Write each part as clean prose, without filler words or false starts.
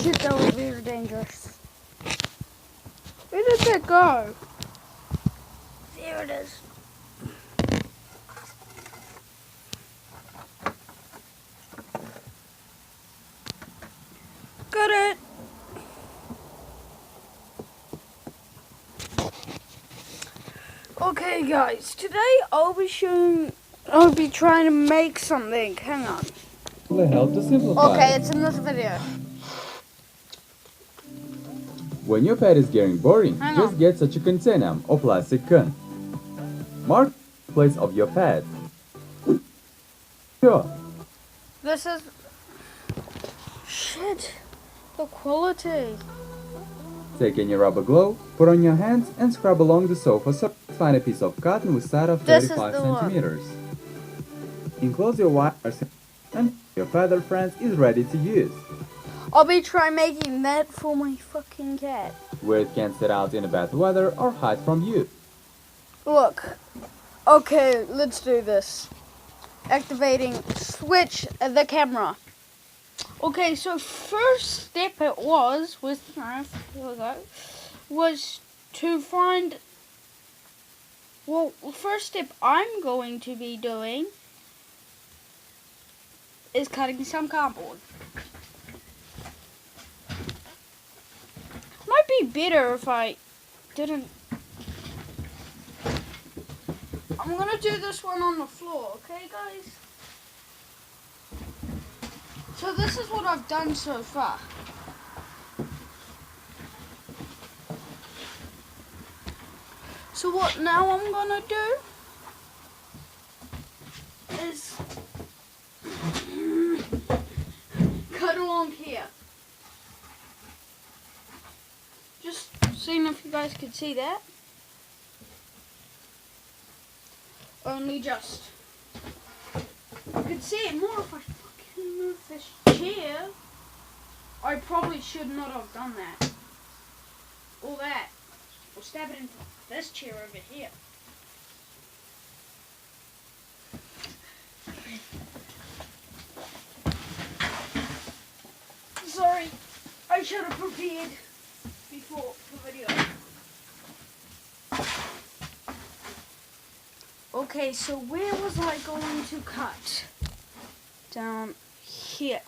Shit, that was very dangerous. Where did that go? There it is. Got it. Okay guys, today I'll be trying to make something. Hang on. Help to simplify. Okay, it's in this video. When your pet is getting boring, Hang just on. get such a container or plastic can. Mark the place of your pet. Sure. This is... Shit. The quality. Take in your rubber glove, put on your hands and scrub along the sofa so find a piece of cotton with side of This is 35 the one. centimeters. Enclose your wires and your feather friends is ready to use. I'll be trying making that for my fucking cat. Where it can sit out in a bad weather or hide from you. Look. Okay, let's do this. Activating switch the camera. Okay, so first step it was to find. Well, first step I'm going to be doing is cutting some cardboard. Might be better if I didn't. I'm gonna do this one on the floor, okay guys? So this is what I've done so far. So what now I'm gonna do is cut along here. Just seeing if you guys could see that. Only just. You could see it more if I fucking move this chair. I probably should not have done that. Or that. Or stab it into this chair over here. Sorry, I should have prepared before the video. Okay, so where was I going to cut? Down here.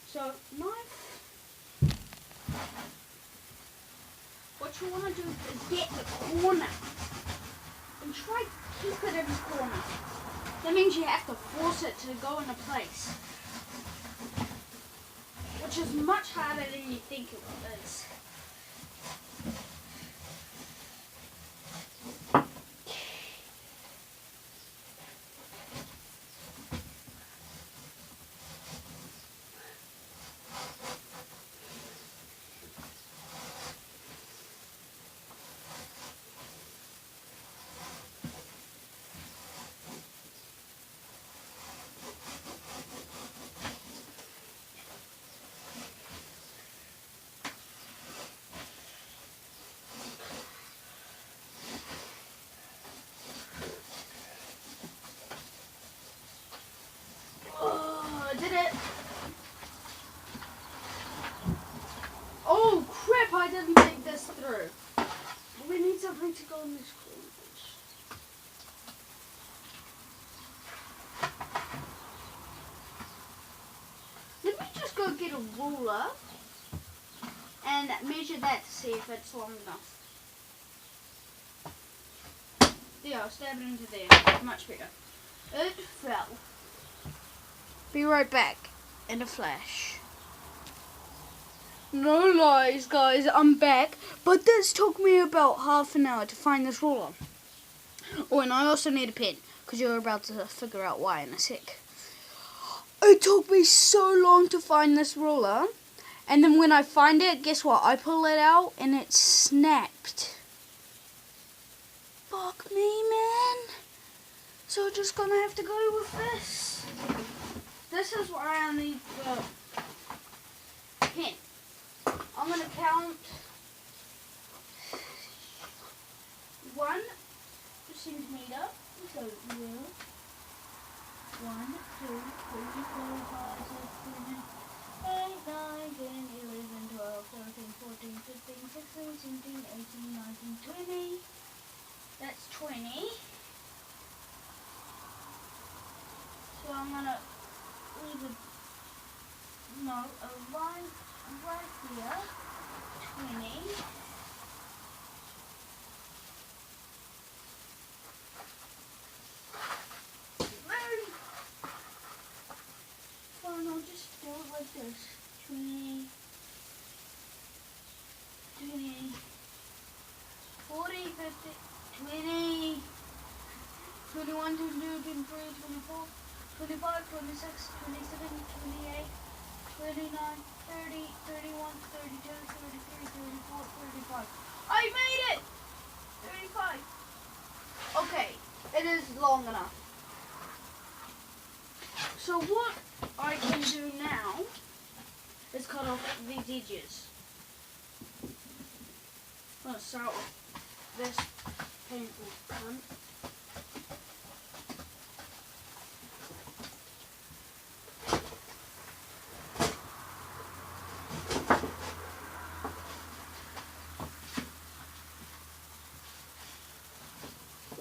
So, knife. What you want to do is get the corner. And try to keep it in the corner. That means you have to force it to go into place. Which is much harder than you think it is. Did it? Oh crap, I didn't think this through. We need something to go in this corner. Let me just go get a ruler and measure that to see if it's long enough. There, I'll stab it into there. Much better. It fell. Be right back in a flash. No lies, guys, I'm back. But this took me about half an hour to find this ruler. Oh, and I also need a pen, because you're about to figure out why in a sec. It took me so long to find this ruler. And then when I find it, guess what? I pull it out and it snapped. Fuck me, man. So we're just gonna have to go with this. This is why I need the pen. I'm going to count 1 centimeter. So, 1, 2, 3, 4, 5, 6, 7, 8, 9, 10, 11, line right here. 20. 30. Fine, I'll just do it like this. 20. 20. 40, 50, 20. 21, 22, 23, 24, 25, 26, 27, 28, 29, 30, 31, 32, 33, 34, 35. I made it! 35. Okay, it is long enough. So what I can do now is cut off these edges. I'm going to start with this painful one.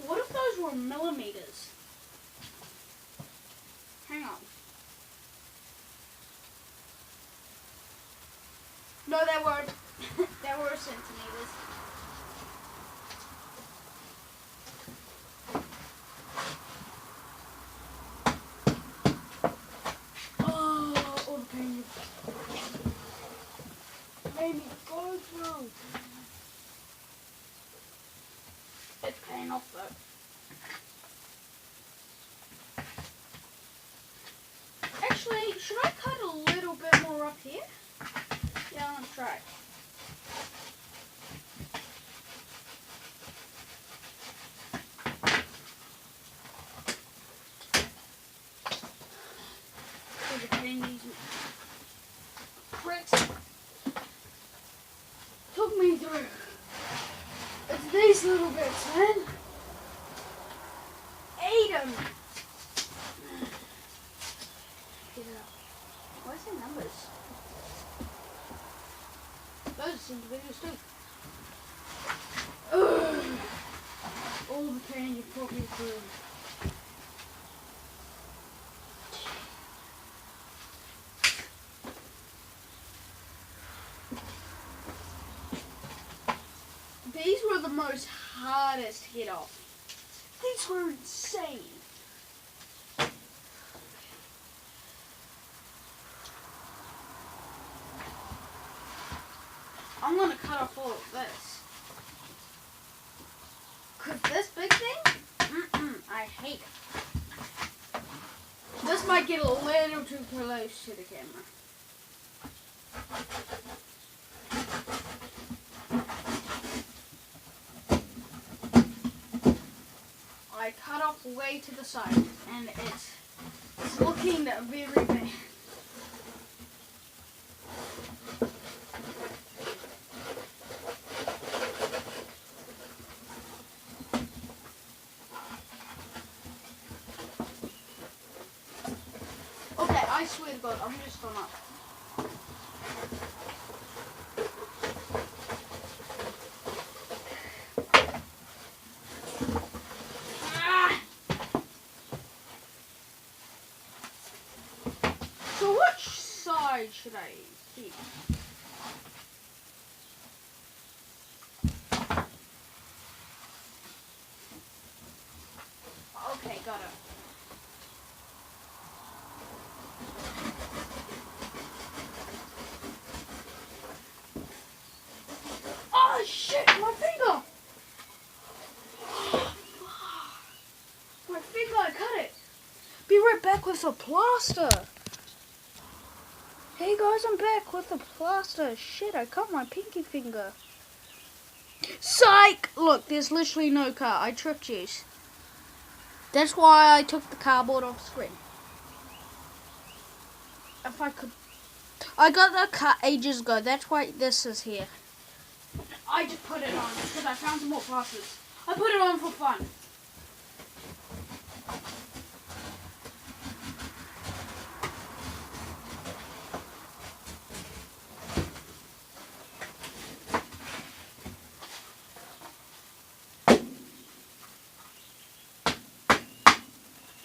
What if those were millimeters? Hang on. No, they weren't. They were centimeters. Oh, all the pain made me go through. It's paying off though. Actually, should I cut a little bit more up here? Yeah, I'm gonna try. These pricks took me through. It's these little bits, man. Ate them. Get it up. Why is there numbers? Those seem to be just too. All the pain you put me through. These were the most hardest to get off. These were insane. I'm gonna cut off all of this. Cause this big thing, I hate it. This might get a little too close to the camera. I cut off way to the side, and it's looking very bad. Okay, I swear to God, I'm just gonna. So which side should I keep? Okay, got it. Oh shit, my finger! My finger, I cut it. Be right back with the plaster. Hey guys, I'm back with the plaster. Shit, I cut my pinky finger. Psych! Look, there's literally no car. I tricked you. That's why I took the cardboard off screen. If I could... I got the cut ages ago. That's why this is here. I just put it on because I found some more plasters. I put it on for fun.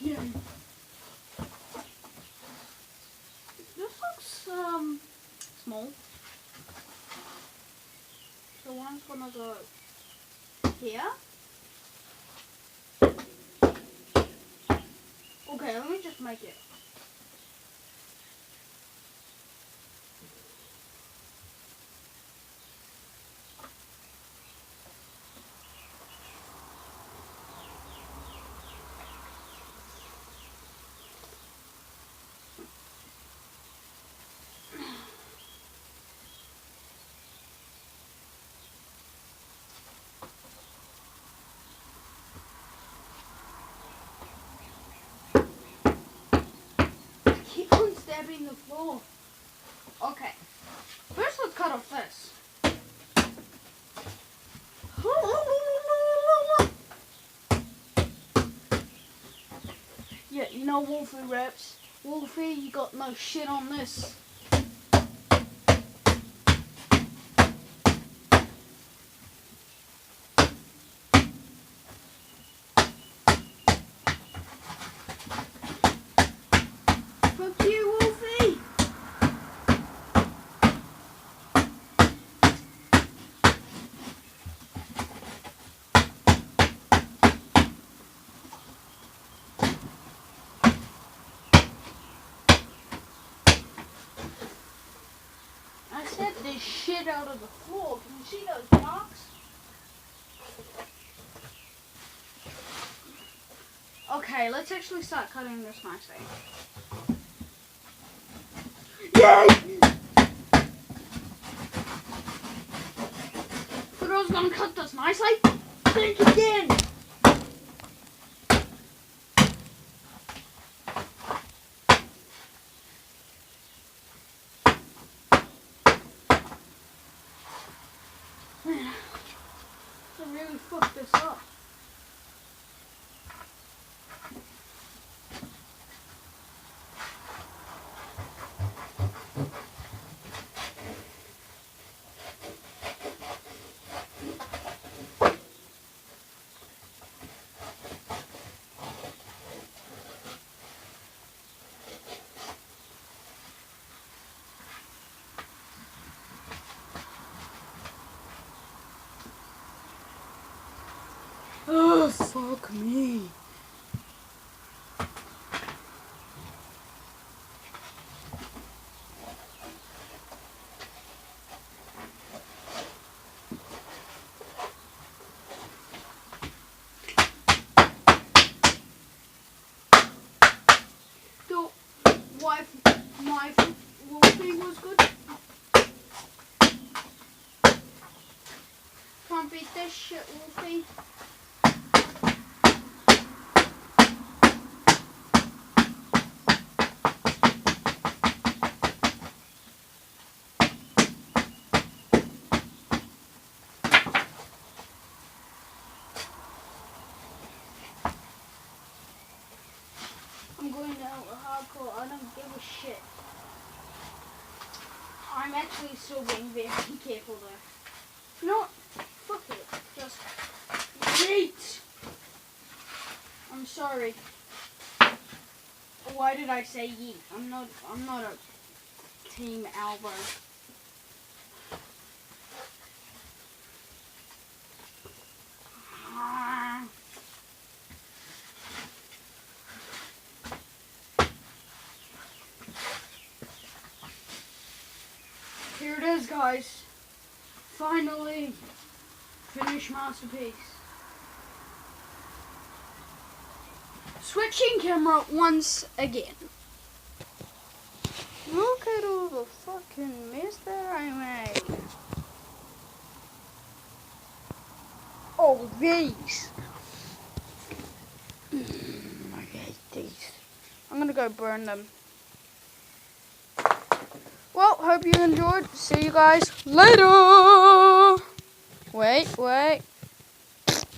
Yeah. This looks small. So one's gonna go here. Okay, let me just make it. Keep on stabbing the floor. Okay. First, let's cut off this. Yeah, you know Wolfie Reps. Wolfie, you got no shit on this. Fuck you, Wolfie! I said this shit out of the floor. Can you see those marks? Okay, let's actually start cutting this nicely. Yay! But I was gonna cut this nicely. Think again! Man, I really fucked this up. Oh, fuck me. So, my Wolfie was good. Can't beat this shit, Wolfie. I'm going down hardcore. I don't give a shit. I'm actually still being very careful though. You know what? Fuck it. Just yeet. I'm sorry. Why did I say yeet? I'm not a Team Albo. Here it is, guys. Finally, finished masterpiece. Switching camera once again. Look at all the fucking mess that I made. Oh, these. I hate these. I'm gonna go burn them. Well, hope you enjoyed. See you guys later. Wait.